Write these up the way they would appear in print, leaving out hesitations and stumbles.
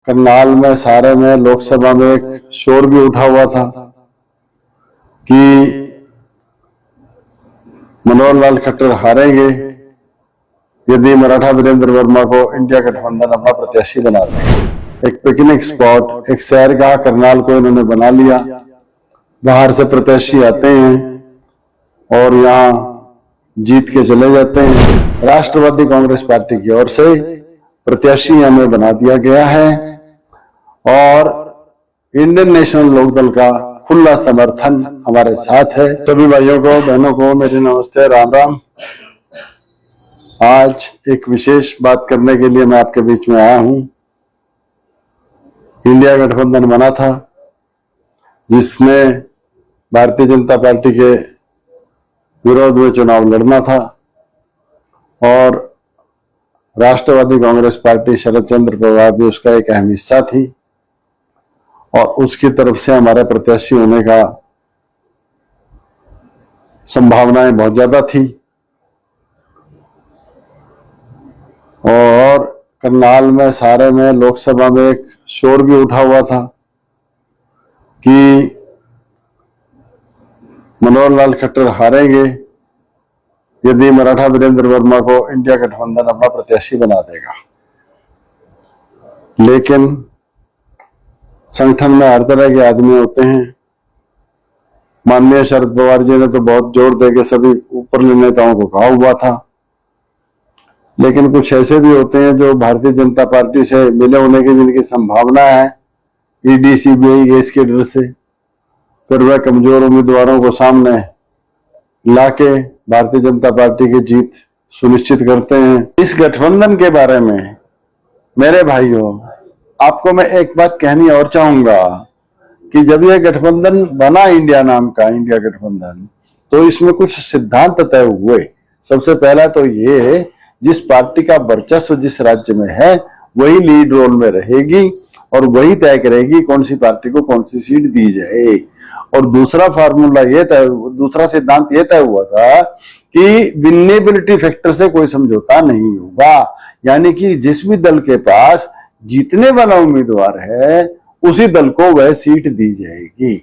करनाल में सारे में लोकसभा में एक शोर भी उठा हुआ था कि मनोहर लाल खट्टर हारेंगे यदि मराठा वीरेंद्र वर्मा को इंडिया गठबंधन अपना प्रत्याशी बना दे। एक पिकनिक स्पॉट, एक सैरगाह करनाल को इन्होंने बना लिया। बाहर से प्रत्याशी आते हैं और यहाँ जीत के चले जाते हैं। राष्ट्रवादी कांग्रेस पार्टी की ओर से प्रत्याशी हमें बना दिया गया है और इंडियन नेशनल लोकदल का खुला समर्थन हमारे साथ है। सभी भाइयों को बहनों को मेरे नमस्ते, राम राम। आज एक विशेष बात करने के लिए मैं आपके बीच में आया हूं। इंडिया गठबंधन बना था जिसने भारतीय जनता पार्टी के विरोध में चुनाव लड़ना था और राष्ट्रवादी कांग्रेस पार्टी शरद चंद्र पवार भी उसका एक अहम हिस्सा थी और उसकी तरफ से हमारे प्रत्याशी होने का संभावनाएं बहुत ज्यादा थी। और करनाल में सारे में लोकसभा में एक शोर भी उठा हुआ था कि मनोहर लाल खट्टर हारेंगे यदि मराठा वीरेंद्र वर्मा को इंडिया गठबंधन अपना प्रत्याशी बना देगा। लेकिन संगठन में हर तरह के आदमी होते हैं। माननीय शरद पवार जी ने तो बहुत जोर देके सभी ऊपरले नेताओं को कहा हुआ था, लेकिन कुछ ऐसे भी होते हैं जो भारतीय जनता पार्टी से मिले होने की जिनकी संभावना है ईडी सीबीआई केस के डर से, फिर वह कमजोर उम्मीदवारों को सामने लाके भारतीय जनता पार्टी की जीत सुनिश्चित करते हैं। इस गठबंधन के बारे में मेरे भाइयों आपको मैं एक बात कहनी और चाहूंगा कि जब यह गठबंधन बना इंडिया नाम का इंडिया गठबंधन, तो इसमें कुछ सिद्धांत तय हुए। सबसे पहला तो ये, जिस पार्टी का वर्चस्व जिस राज्य में है वही लीड रोल में रहेगी और वही तय करेगी कौन सी पार्टी को कौन सी सीट दी जाए। और दूसरा सिद्धांत ये तय हुआ था कि विनेबिलिटी फैक्टर से कोई समझौता नहीं होगा, यानी कि जिस भी दल के पास जीतने वाला उम्मीदवार है उसी दल को वह सीट दी जाएगी।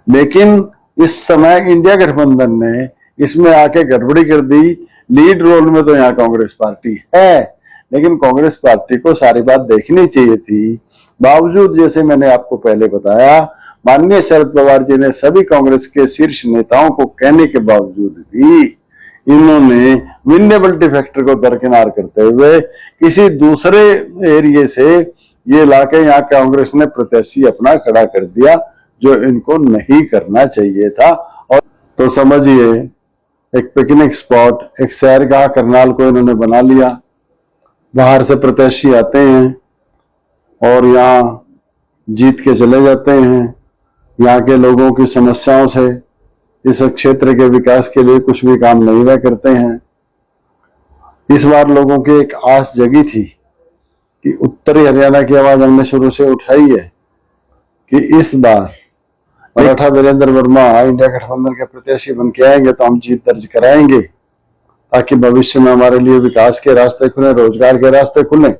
लेकिन इस समय इंडिया गठबंधन ने इसमें आके गड़बड़ी कर दी। लीड रोल में तो यहाँ कांग्रेस पार्टी है, लेकिन कांग्रेस पार्टी को सारी बात देखनी चाहिए थी। बावजूद, जैसे मैंने आपको पहले बताया, माननीय शरद पवार जी ने सभी कांग्रेस के शीर्ष नेताओं को कहने के बावजूद भी इन्होंने विनेबिलिटी फैक्टर को दरकिनार करते हुए किसी दूसरे एरिया से ये लाके यहाँ कांग्रेस ने प्रत्याशी अपना खड़ा कर दिया, जो इनको नहीं करना चाहिए था। और तो समझिए, एक पिकनिक स्पॉट, एक सैरगाह करनाल को इन्होंने बना लिया। बाहर से प्रत्याशी आते हैं और यहाँ जीत के चले जाते हैं। यहाँ के लोगों की समस्याओं से, इस क्षेत्र के विकास के लिए कुछ भी काम नहीं वह करते हैं। इस बार लोगों की एक आस जगी थी कि उत्तरी हरियाणा की आवाज हमने शुरू से उठाई है कि इस बार मराठा वीरेंद्र वर्मा इंडिया गठबंधन के प्रत्याशी बन के आएंगे तो हम जीत दर्ज कराएंगे, ताकि भविष्य में हमारे लिए विकास के रास्ते खुले, रोजगार के रास्ते खुले।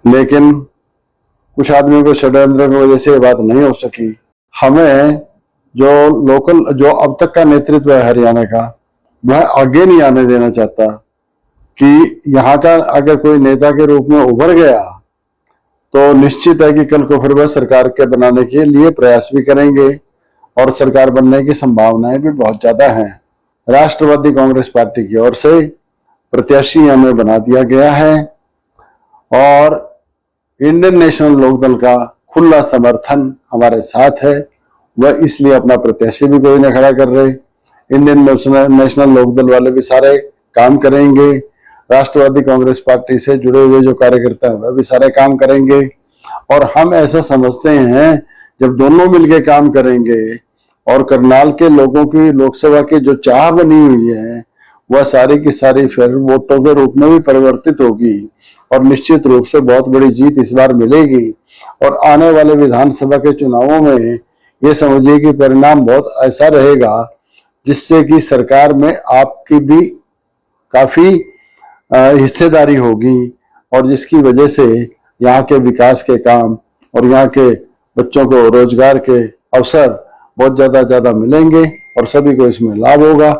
लेकिन कुछ आदमियों को षड्यंत्र की वजह से ये बात नहीं हो सकी। हमें जो अब तक का नेतृत्व है हरियाणा का, वह आगे नहीं आने देना चाहता कि यहाँ का अगर कोई नेता के रूप में उभर गया तो निश्चित है कि कल को फिर वह सरकार के बनाने के लिए प्रयास भी करेंगे और सरकार बनने की संभावनाएं भी बहुत ज्यादा हैं। राष्ट्रवादी कांग्रेस पार्टी की ओर से प्रत्याशी हमें बना दिया गया है और इंडियन नेशनल लोकदल का खुला समर्थन हमारे साथ है। वह इसलिए अपना प्रत्याशी भी कोई न खड़ा कर रहे। इंडियन नेशनल लोकदल वाले भी सारे काम करेंगे। राष्ट्रवादी कांग्रेस पार्टी से जुड़े हुए जो कार्यकर्ता हैं वह भी सारे काम करेंगे। और हम ऐसा समझते हैं, जब दोनों मिलकर काम करेंगे और करनाल के लोगों की लोकसभा की जो चाह बनी हुई है वह सारी की सारी फिर वोटों के रूप में भी परिवर्तित होगी और निश्चित रूप से बहुत बड़ी जीत इस बार मिलेगी। और आने वाले विधानसभा के चुनावों में ये समझिए कि परिणाम बहुत ऐसा रहेगा जिससे कि सरकार में आपकी भी काफी हिस्सेदारी होगी और जिसकी वजह से यहाँ के विकास के काम और यहाँ के बच्चों को रोजगार के अवसर बहुत ज्यादा मिलेंगे और सभी को इसमें लाभ होगा।